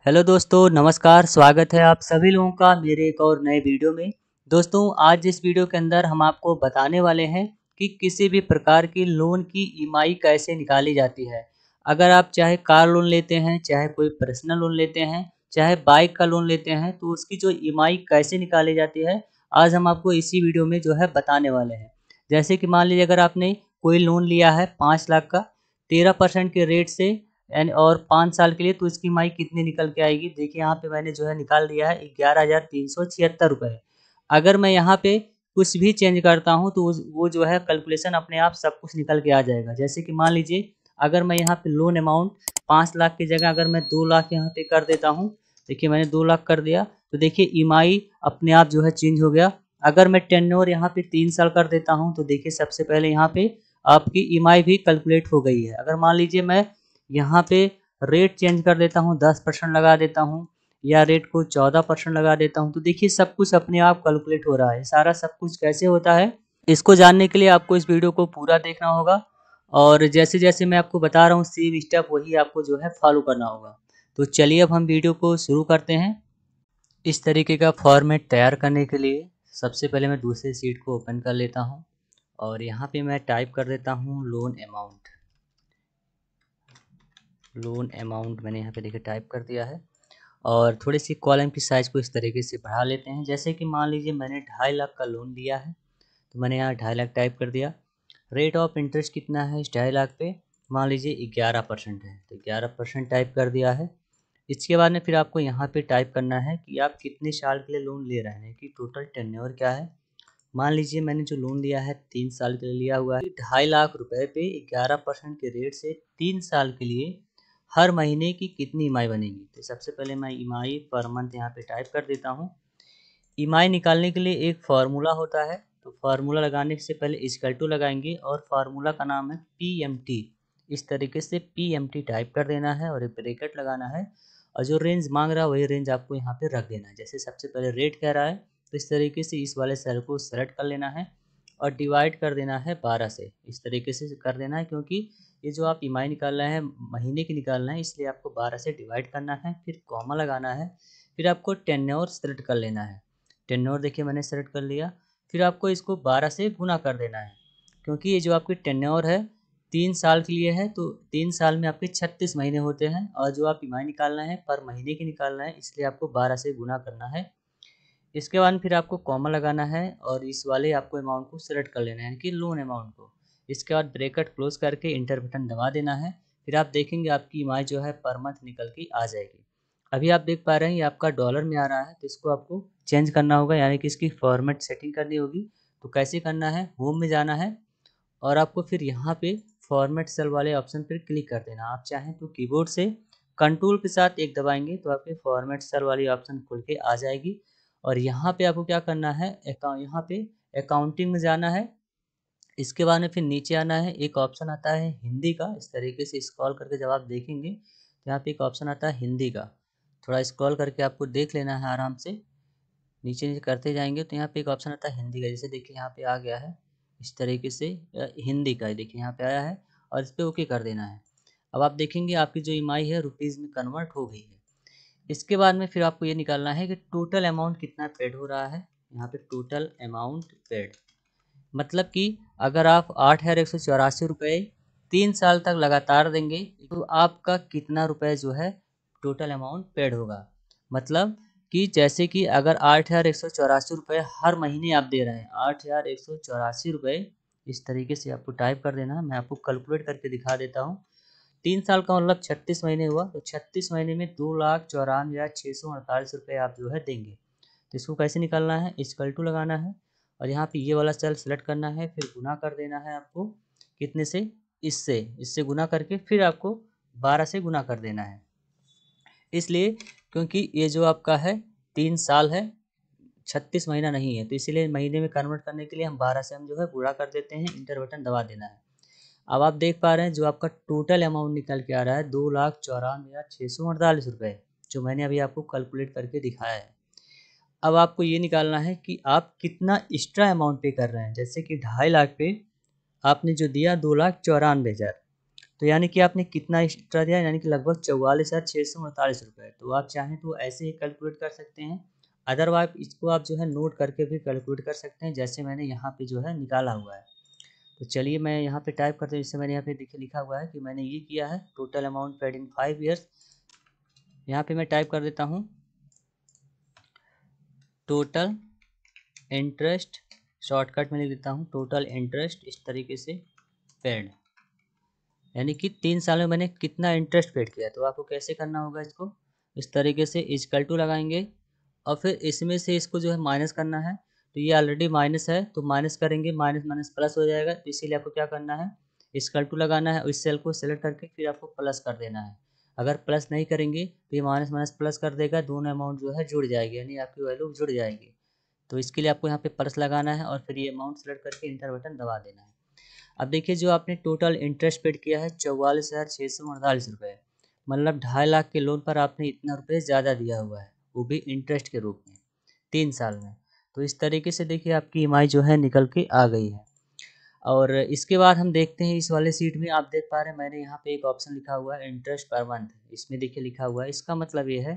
Hello दोस्तों, नमस्कार। स्वागत है आप सभी लोगों का मेरे एक और नए वीडियो में। दोस्तों, आज इस वीडियो के अंदर हम आपको बताने वाले हैं कि किसी भी प्रकार की लोन की ईएमआई कैसे निकाली जाती है। अगर आप चाहे कार लोन लेते हैं, चाहे कोई पर्सनल लोन लेते हैं, चाहे बाइक का लोन लेते हैं, तो उसकी जो ईएमआई कैसे निकाली जाती है, आज हम आपको इसी वीडियो में जो है बताने वाले हैं। जैसे कि मान लीजिए, अगर आपने कोई लोन लिया है 5 लाख का 13% के रेट से एंड और 5 साल के लिए, तो इसकी ईएमआई कितनी निकल के आएगी। देखिए, यहाँ पे मैंने जो है निकाल दिया है 11,376 रुपये। अगर मैं यहाँ पे कुछ भी चेंज करता हूँ तो वो जो है कैलकुलेशन अपने आप सब कुछ निकल के आ जाएगा। जैसे कि मान लीजिए, अगर मैं यहाँ पे लोन अमाउंट 5 लाख की जगह अगर मैं 2 लाख यहाँ पे कर देता हूँ। देखिए, मैंने 2 लाख कर दिया तो देखिए ईएमआई अपने आप जो है चेंज हो गया। अगर मैं टेन्योर यहाँ पे 3 साल कर देता हूँ तो देखिए, सबसे पहले यहाँ पे आपकी ईएमआई भी कैलकुलेट हो गई है। अगर मान लीजिए मैं यहाँ पे रेट चेंज कर देता हूँ, 10% लगा देता हूँ या रेट को 14% लगा देता हूँ, तो देखिए सब कुछ अपने आप कैलकुलेट हो रहा है। सारा सब कुछ कैसे होता है, इसको जानने के लिए आपको इस वीडियो को पूरा देखना होगा। और जैसे जैसे मैं आपको बता रहा हूँ सेम स्टेप वही आपको जो है फॉलो करना होगा। तो चलिए अब हम वीडियो को शुरू करते हैं। इस तरीके का फॉर्मेट तैयार करने के लिए सबसे पहले मैं दूसरे शीट को ओपन कर लेता हूँ और यहाँ पे मैं टाइप कर देता हूँ लोन अमाउंट। लोन अमाउंट मैंने यहाँ पे देखिए टाइप कर दिया है। और थोड़ी सी कॉलम की साइज़ को इस तरीके से बढ़ा लेते हैं। जैसे कि मान लीजिए मैंने 2.5 लाख का लोन लिया है, तो मैंने यहाँ 2.5 लाख टाइप कर दिया। रेट ऑफ इंटरेस्ट कितना है इस 2.5 लाख पे, मान लीजिए 11% है, तो 11% टाइप कर दिया है। इसके बाद में फिर आपको यहाँ पे टाइप करना है कि आप कितने साल के लिए लोन ले रहे हैं, कि टोटल टेन्योर क्या है। मान लीजिए मैंने जो लोन लिया है 3 साल के लिए लिया हुआ है। 2.5 लाख रुपए पे 11% के रेट से 3 साल के लिए हर महीने की कितनी ईएमआई बनेगी। तो सबसे पहले मैं ईएमआई पर मंथ यहाँ पे टाइप कर देता हूँ। ईएमआई निकालने के लिए एक फार्मूला होता है, तो फार्मूला लगाने से पहले इक्वल टू लगाएंगे और फार्मूला का नाम है पीएमटी। इस तरीके से पीएमटी टाइप कर देना है और एक ब्रैकेट लगाना है और जो रेंज मांग रहा है वही रेंज आपको यहाँ पे रख देना है। जैसे सबसे पहले रेट कह रहा है तो इस तरीके से इस वाले सेल को सेलेक्ट कर लेना है और डिवाइड कर देना है 12 से। इस तरीके से कर देना है, क्योंकि ये जो आप ईएमआई निकाल रहे हैं महीने की निकालना है, इसलिए आपको 12 से डिवाइड करना है, फिर कॉमा लगाना है, फिर आपको टेन्योर सेलेक्ट कर लेना है। टेन्योर देखिए मैंने सेलेक्ट कर लिया। फिर आपको इसको 12 से गुना कर देना है, क्योंकि ये जो आपकी टेन्योर है 3 साल के लिए है, तो 3 साल में आपके 36 महीने होते हैं और जो आप ईएमआई निकालना है पर महीने की निकालना है, इसलिए आपको 12 से गुना करना है। इसके बाद फिर आपको कॉमा लगाना है और इस वाले आपको अमाउंट को सेलेक्ट कर लेना है, यानी कि लोन अमाउंट को। इसके बाद ब्रैकेट क्लोज करके इंटर बटन दबा देना है। फिर आप देखेंगे आपकी ईएमआई जो है पर मंथ निकल के आ जाएगी। अभी आप देख पा रहे हैं ये आपका डॉलर में आ रहा है, तो इसको आपको चेंज करना होगा, यानी कि इसकी फॉर्मेट सेटिंग करनी होगी। तो कैसे करना है, होम में जाना है और आपको फिर यहाँ पे फॉर्मेट सेल वाले ऑप्शन पर क्लिक कर देना। आप चाहें तो कीबोर्ड से कंट्रोल के साथ एक दबाएंगे तो आपके फॉर्मेट सेल वाली ऑप्शन खुल के आ जाएगी। और यहाँ पे आपको क्या करना है, यहाँ पे अकाउंटिंग में जाना है। इसके बाद में फिर नीचे आना है, एक ऑप्शन आता है हिंदी का। इस तरीके से स्क्रॉल करके जब आप देखेंगे तो यहाँ पे एक ऑप्शन आता है हिंदी का। थोड़ा स्क्रॉल करके आपको देख लेना है आराम से, नीचे नीचे करते जाएंगे तो यहाँ पे एक ऑप्शन आता है हिंदी का। जैसे देखिए यहाँ पे आ गया है इस तरीके से, हिंदी का देखिए यहाँ पे आया है और इस पर ओके कर देना है। अब आप देखेंगे आपकी जो ईएमआई है रुपीज़ में कन्वर्ट हो गई है। इसके बाद में फिर आपको ये निकालना है कि टोटल अमाउंट कितना पेड हो रहा है। यहाँ पे टोटल अमाउंट पेड मतलब कि अगर आप 8,184 रुपये 3 साल तक लगातार देंगे तो आपका कितना रुपए जो है टोटल अमाउंट पेड होगा। मतलब कि जैसे कि अगर 8,184 रुपये हर महीने आप दे रहे हैं, 8,184 रुपये इस तरीके से आपको टाइप कर देना है। मैं आपको कैलकुलेट करके दिखा देता हूँ। 3 साल का मतलब 36 महीने हुआ, तो 36 महीने में 2,94,648 रुपये आप जो है देंगे। तो इसको कैसे निकालना है, इक्वल टू लगाना है और यहाँ पे ये वाला सेल सेलेक्ट करना है, फिर गुना कर देना है आपको कितने से, इससे गुना करके फिर आपको 12 से गुना कर देना है। इसलिए क्योंकि ये जो आपका है 3 साल है, 36 महीना नहीं है, तो इसीलिए महीने में कन्वर्ट करने के लिए हम 12 से हम जो है गुणा कर देते हैं, इंटर बटन दबा देना है। अब आप देख पा रहे हैं जो आपका टोटल अमाउंट निकल के आ रहा है 2,94,648 रुपये, जो मैंने अभी आपको कैलकुलेट करके दिखाया है। अब आपको ये निकालना है कि आप कितना एक्स्ट्रा अमाउंट पे कर रहे हैं। जैसे कि 2.5 लाख पे आपने जो दिया 2,94,000, तो यानी कि आपने कितना एक्स्ट्रा दिया, यानी कि लगभग 44,648 रुपये। तो आप चाहें तो ऐसे ही कैलकुलेट कर सकते हैं, अदरवाइज इसको आप जो है नोट करके भी कैलकुलेट कर सकते हैं, जैसे मैंने यहाँ पे जो है निकाला हुआ है। तो चलिए मैं यहाँ पे टाइप करता हूँ, जैसे मैंने यहाँ पे देखिए लिखा हुआ है कि मैंने ये किया है total amount paid in 5 years. यहाँ पे मैं टाइप कर देता हूँ टोटल इंटरेस्ट, शॉर्टकट में लिख देता हूँ टोटल इंटरेस्ट इस तरीके से पेड, यानी कि 3 साल में मैंने कितना इंटरेस्ट पेड किया। तो आपको कैसे करना होगा, इसको इस तरीके से इक्वल टू लगाएंगे और फिर इसमें से इसको जो है माइनस करना है। तो ये ऑलरेडी माइनस है, तो माइनस करेंगे, माइनस माइनस प्लस हो जाएगा। तो इसीलिए आपको क्या करना है, इक्वल टू लगाना है और इस सेल को सेलेक्ट करके फिर आपको प्लस कर देना है। अगर प्लस नहीं करेंगे तो ये माइनस माइनस प्लस कर देगा, दोनों अमाउंट जो है जुड़ जाएगी, यानी आपकी वैल्यू जुड़ जाएगी। तो इसके लिए आपको यहाँ पे प्लस लगाना है और फिर ये अमाउंट सेलेक्ट करके इंटर बटन दबा देना है। अब देखिए जो आपने टोटल इंटरेस्ट पेड किया है 44,648 रुपये, मतलब 2.5 लाख के लोन पर आपने इतना रुपये ज़्यादा दिया हुआ है, वो भी इंटरेस्ट के रूप में 3 साल में। तो इस तरीके से देखिए आपकी ईएमआई जो है निकल के आ गई है। और इसके बाद हम देखते हैं इस वाले सीट में, आप देख पा रहे हैं मैंने यहाँ पे एक ऑप्शन लिखा हुआ है इंटरेस्ट पर मंथ। इसमें देखिए लिखा हुआ है, इसका मतलब ये है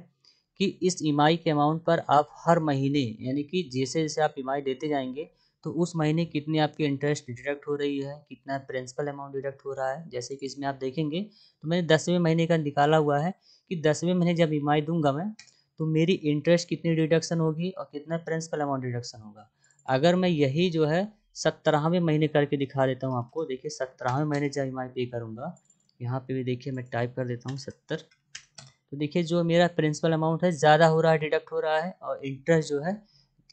कि इस ईएमआई के अमाउंट पर आप हर महीने, यानी कि जैसे जैसे आप ईएमआई देते जाएंगे तो उस महीने कितनी आपकी इंटरेस्ट डिडक्ट हो रही है, कितना प्रिंसिपल अमाउंट डिडक्ट हो रहा है। जैसे कि इसमें आप देखेंगे तो मैंने 10वें महीने का निकाला हुआ है कि 10वें महीने जब ईएमआई दूंगा मैं तो मेरी इंटरेस्ट कितनी डिडक्शन होगी और कितना प्रिंसिपल अमाउंट डिडक्शन होगा। अगर मैं यही जो है 17वें महीने करके दिखा देता हूँ आपको, देखिए 17वें महीने जब ईएमआई पे करूँगा, यहाँ पे भी देखिए मैं टाइप कर देता हूँ 70। तो देखिए जो मेरा प्रिंसिपल अमाउंट है ज़्यादा हो रहा है, डिडक्ट हो रहा है, और इंटरेस्ट जो है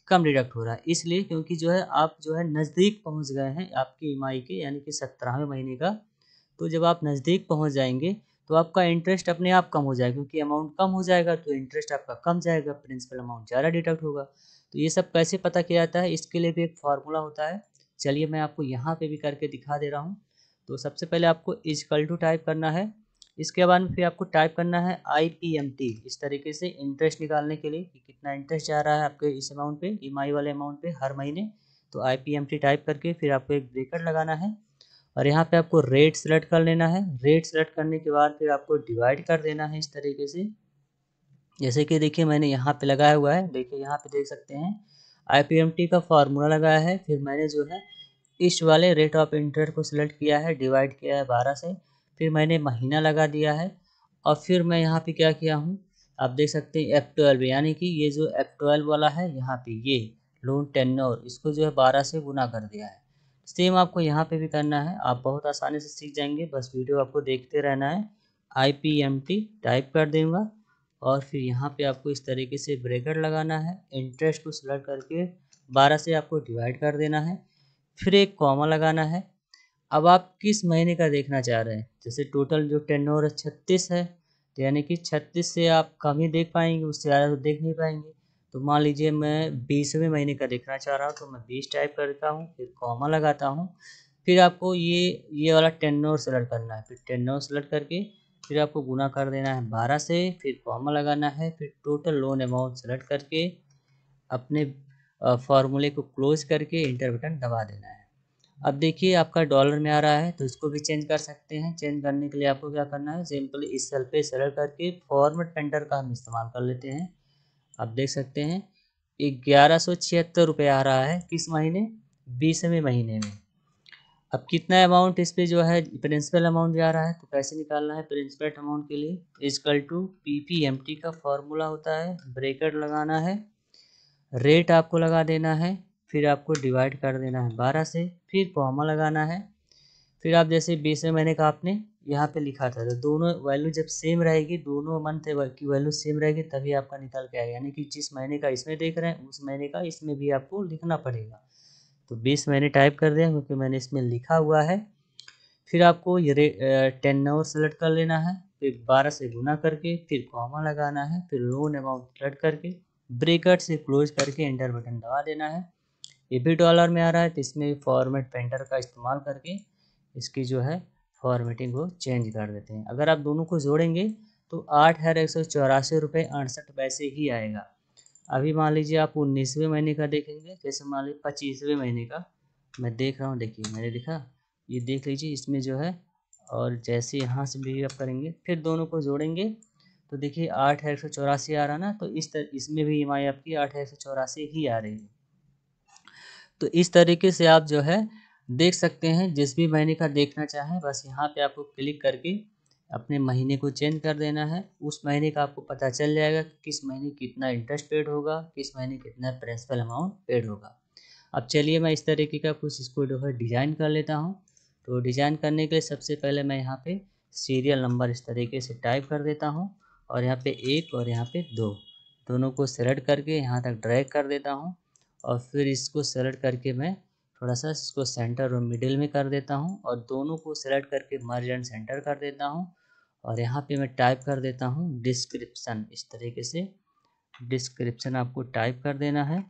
कम डिडक्ट हो रहा है। इसलिए क्योंकि जो है आप जो है नज़दीक पहुंच गए हैं आपकी ईएमआई के, यानी कि 17वें महीने का। तो जब आप नज़दीक पहुंच जाएंगे तो आपका इंटरेस्ट अपने आप कम हो जाएगा, क्योंकि अमाउंट कम हो जाएगा तो इंटरेस्ट आपका कम जाएगा, प्रिंसिपल अमाउंट ज़्यादा डिडक्ट होगा। तो ये सब कैसे पता किया जाता है, इसके लिए भी एक फार्मूला होता है। चलिए मैं आपको यहाँ पे भी करके दिखा दे रहा हूँ। तो सबसे पहले आपको इक्वल टू टाइप करना है, इसके बाद में फिर आपको टाइप करना है IPMT, इस तरीके से इंटरेस्ट निकालने के लिए कि कितना इंटरेस्ट जा रहा है आपके इस अमाउंट पे, ईएमआई वाले अमाउंट पे हर महीने। तो IPMT टाइप करके फिर आपको एक ब्रेकेट लगाना है और यहाँ पे आपको रेट सेलेक्ट कर लेना है। रेट सेलेक्ट करने के बाद फिर आपको डिवाइड कर देना है इस तरीके से, जैसे कि देखिए मैंने यहाँ पे लगाया हुआ है, देखिए यहाँ पे देख सकते हैं IPMT का फार्मूला लगाया है। फिर मैंने जो है इस वाले रेट ऑफ इंटरेस्ट को सिलेक्ट किया है, डिवाइड किया है 12 से, फिर मैंने महीना लगा दिया है और फिर मैं यहाँ पे क्या किया हूँ, आप देख सकते हैं F12, यानी कि ये जो F12 वाला है यहाँ पे ये लोन टेन्योर, इसको जो है 12 से गुना कर दिया है। सेम आपको यहाँ पे भी करना है, आप बहुत आसानी से सीख जाएंगे, बस वीडियो आपको देखते रहना है। IPMT टाइप कर दूँगा और फिर यहाँ पे आपको इस तरीके से ब्रैकेट लगाना है, इंटरेस्ट को सिलेक्ट करके 12 से आपको डिवाइड कर देना है, फिर एक कॉमा लगाना है। अब आप किस महीने का देखना चाह रहे हैं, जैसे टोटल जो टेन्योर 36 है, तो यानी कि 36 से आप कम ही देख पाएंगे, उससे ज़्यादा तो देख नहीं पाएंगे। तो मान लीजिए मैं 20वें महीने का देखना चाह रहा हूँ, तो मैं 20 टाइप करता हूँ, फिर कॉमा लगाता हूँ। फिर आपको ये वाला टेन्योर सेलेक्ट करना है, फिर टेन्योर सेलेक्ट करके फिर आपको गुना कर देना है 12 से, फिर कॉमा लगाना है, फिर टोटल लोन अमाउंट सेलेक्ट करके अपने फार्मूले को क्लोज करके इंटर बटन दबा देना है। अब देखिए आपका डॉलर में आ रहा है, तो इसको भी चेंज कर सकते हैं। चेंज करने के लिए आपको क्या करना है, सिंपली इस सेल पे सेलेक्ट करके फॉर्मेट पेंटर का हम इस्तेमाल कर लेते हैं। आप देख सकते हैं 1176 रुपये आ रहा है, किस महीने, 20वें महीने में। अब कितना अमाउंट इस पे जो है प्रिंसिपल अमाउंट जा रहा है, तो कैसे निकालना है प्रिंसिपल अमाउंट के लिए, इक्वल टू PPMT का फॉर्मूला होता है, ब्रैकेट लगाना है, रेट आपको लगा देना है, फिर आपको डिवाइड कर देना है 12 से, फिर कॉमा लगाना है। फिर आप जैसे 20वें महीने का आपने यहाँ पे लिखा था, तो दोनों वैल्यू जब सेम रहेगी, दोनों मंथ की वैल्यू सेम रहेगी, तभी आपका निकल के आएगा। यानी कि जिस महीने का इसमें देख रहे हैं उस महीने का इसमें भी आपको लिखना पड़ेगा। तो 20 मैंने टाइप कर दिया क्योंकि मैंने इसमें लिखा हुआ है। फिर आपको ये टेन्योर सेलेक्ट कर लेना है, फिर 12 से गुना करके फिर कॉमा लगाना है, फिर लोन अमाउंट सेलेक्ट करके ब्रैकेट से क्लोज करके एंटर बटन दबा देना है। ये भी डॉलर में आ रहा है, तो इसमें फॉर्मेट पेंटर का इस्तेमाल करके इसकी जो है फॉर्मेटिंग को चेंज कर देते हैं। अगर आप दोनों को जोड़ेंगे तो 8,184 रुपये 68 पैसे ही आएगा। अभी मान लीजिए आप 19वें महीने का देखेंगे, जैसे मान लीजिए 25वें महीने का मैं देख रहा हूँ, देखिए मैंने लिखा, ये देख लीजिए इसमें जो है और जैसे यहाँ से भी आप करेंगे फिर दोनों को जोड़ेंगे तो देखिए 8,184 आ रहा ना, तो इसमें भी EMI आपकी 8,184 ही आ रही है। तो इस तरीके से आप जो है देख सकते हैं, जिस भी महीने का देखना चाहें बस यहाँ पे आपको क्लिक करके अपने महीने को चेंज कर देना है। उस महीने का आपको पता चल जाएगा कि किस महीने कितना इंटरेस्ट पेड होगा, किस महीने कितना प्रिंसिपल अमाउंट पेड होगा। अब चलिए मैं इस तरीके का कुछ इसको जो है डिज़ाइन कर लेता हूँ। तो डिज़ाइन करने के लिए सबसे पहले मैं यहाँ पे सीरियल नंबर इस तरीके से टाइप कर देता हूँ और यहाँ पे 1 और यहाँ पे 2 दोनों को सेलेक्ट करके यहाँ तक ड्रैग कर देता हूँ और फिर इसको सेलेक्ट करके मैं थोड़ा सा इसको सेंटर और मिडिल में कर देता हूँ और दोनों को सेलेक्ट करके मर्ज एंड सेंटर कर देता हूँ और यहाँ पे मैं टाइप कर देता हूँ डिस्क्रिप्शन। इस तरीके से डिस्क्रिप्शन आपको टाइप कर देना है।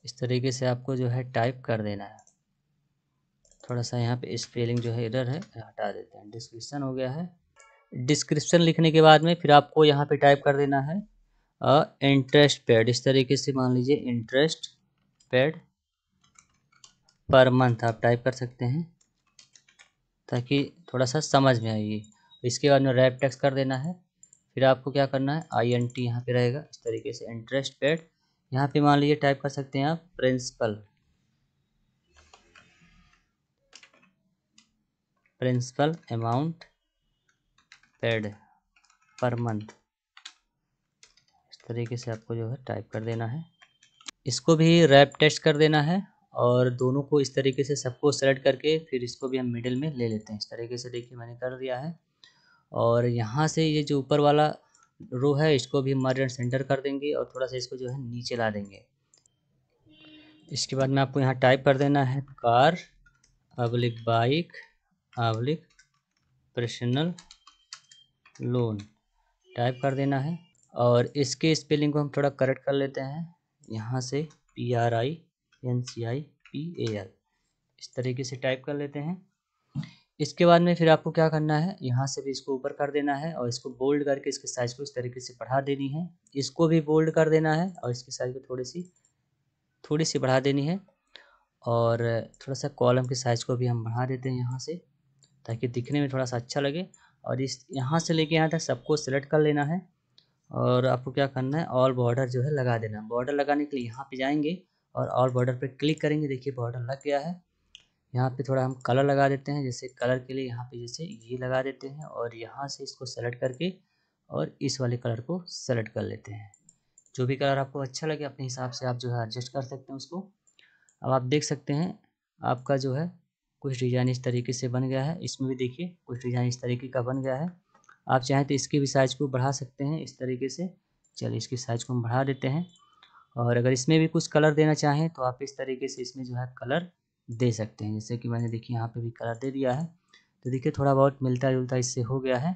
इस तरीके से आपको जो है टाइप कर देना है। थोड़ा सा यहाँ पे स्पेलिंग जो है इधर है, हटा देते हैं। डिस्क्रिप्शन हो गया है। डिस्क्रिप्शन लिखने के बाद में फिर आपको यहाँ पे टाइप कर देना है इंटरेस्ट पेड। इस तरीके से मान लीजिए इंटरेस्ट पेड पर मंथ आप टाइप कर सकते हैं ताकि थोड़ा सा समझ में आइए। इसके बाद में रैप टेक्स्ट कर देना है। फिर आपको क्या करना है INT यहाँ पे रहेगा। इस तरीके से इंटरेस्ट पेड यहाँ पे मान लीजिए टाइप कर सकते हैं आप principal amount paid per month. इस तरीके से आपको जो है टाइप कर देना है। इसको भी रैप टेस्ट कर देना है और दोनों को इस तरीके से सबको सेलेक्ट करके फिर इसको भी हम मिडिल में ले लेते हैं। इस तरीके से देखिए मैंने कर दिया है और यहाँ से ये जो ऊपर वाला रो है इसको भी मर्ज एंड सेंटर कर देंगे और थोड़ा सा इसको जो है नीचे ला देंगे। इसके बाद में आपको यहाँ टाइप कर देना है car oblique bike oblique personal loan type कर देना है और इसके स्पेलिंग को हम थोड़ा करेक्ट कर लेते हैं। यहाँ से PRINCIPAL इस तरीके से टाइप कर लेते हैं। इसके बाद में फिर आपको क्या करना है, यहाँ से भी इसको ऊपर कर देना है और इसको बोल्ड करके इसके साइज़ को इस तरीके से बढ़ा देनी है। इसको भी बोल्ड कर देना है और इसकी साइज़ को थोड़ी सी बढ़ा देनी है और थोड़ा सा कॉलम के साइज़ को भी हम बढ़ा देते हैं यहाँ से ताकि दिखने में थोड़ा सा अच्छा लगे। और इस यहाँ से लेके यहाँ तक सबको सेलेक्ट कर लेना है और आपको क्या करना है ऑल बॉर्डर जो है लगा देना। बॉर्डर लगाने के लिए यहाँ पे जाएंगे और ऑल बॉर्डर पे क्लिक करेंगे। देखिए बॉर्डर लग गया है। यहाँ पे थोड़ा हम कलर लगा देते हैं। जैसे कलर के लिए यहाँ पे जैसे ये लगा देते हैं और यहाँ से इसको सेलेक्ट करके और इस वाले कलर को सेलेक्ट कर लेते हैं। जो भी कलर आपको अच्छा लगे अपने हिसाब से आप जो है एडजस्ट कर सकते हैं उसको। अब आप देख सकते हैं आपका जो है कुछ डिज़ाइन इस तरीके से बन गया है। इसमें भी देखिए कुछ डिज़ाइन इस तरीके का बन गया है। आप चाहें तो इसकी भी साइज़ को बढ़ा सकते हैं इस तरीके से। चलिए इसकी साइज़ को हम बढ़ा देते हैं और अगर इसमें भी कुछ कलर देना चाहें तो आप इस तरीके से इसमें जो है कलर दे सकते हैं। जैसे कि मैंने देखिए यहाँ पे भी कलर दे दिया है तो देखिए थोड़ा बहुत मिलता जुलता इससे हो गया है।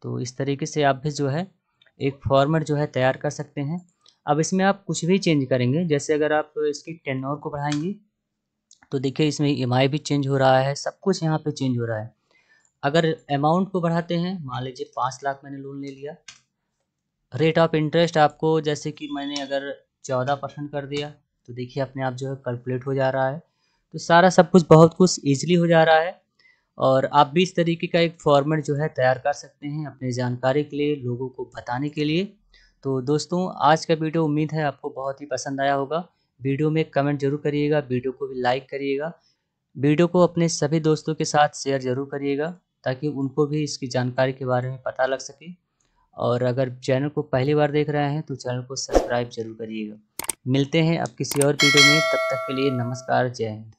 तो इस तरीके से आप भी जो है एक फॉर्मेट जो है तैयार कर सकते हैं। अब इसमें आप कुछ भी चेंज करेंगे, जैसे अगर आप इसकी टेन्योर को बढ़ाएंगे तो देखिए इसमें EMI भी चेंज हो रहा है, सब कुछ यहाँ पे चेंज हो रहा है। अगर अमाउंट को बढ़ाते हैं, मान लीजिए 5 लाख मैंने लोन ले लिया, रेट ऑफ इंटरेस्ट आपको जैसे कि मैंने अगर 14% कर दिया तो देखिए अपने आप जो है कैलकुलेट हो जा रहा है। तो सारा सब कुछ बहुत कुछ ईजिली हो जा रहा है और आप भी इस तरीके का एक फॉर्मेट जो है तैयार कर सकते हैं अपनी जानकारी के लिए, लोगों को बताने के लिए। तो दोस्तों आज का वीडियो उम्मीद है आपको बहुत ही पसंद आया होगा। वीडियो में कमेंट जरूर करिएगा, वीडियो को भी लाइक करिएगा, वीडियो को अपने सभी दोस्तों के साथ शेयर ज़रूर करिएगा ताकि उनको भी इसकी जानकारी के बारे में पता लग सके। और अगर चैनल को पहली बार देख रहे हैं तो चैनल को सब्सक्राइब जरूर करिएगा। मिलते हैं अब किसी और वीडियो में, तब तक के लिए नमस्कार, जय हिंद।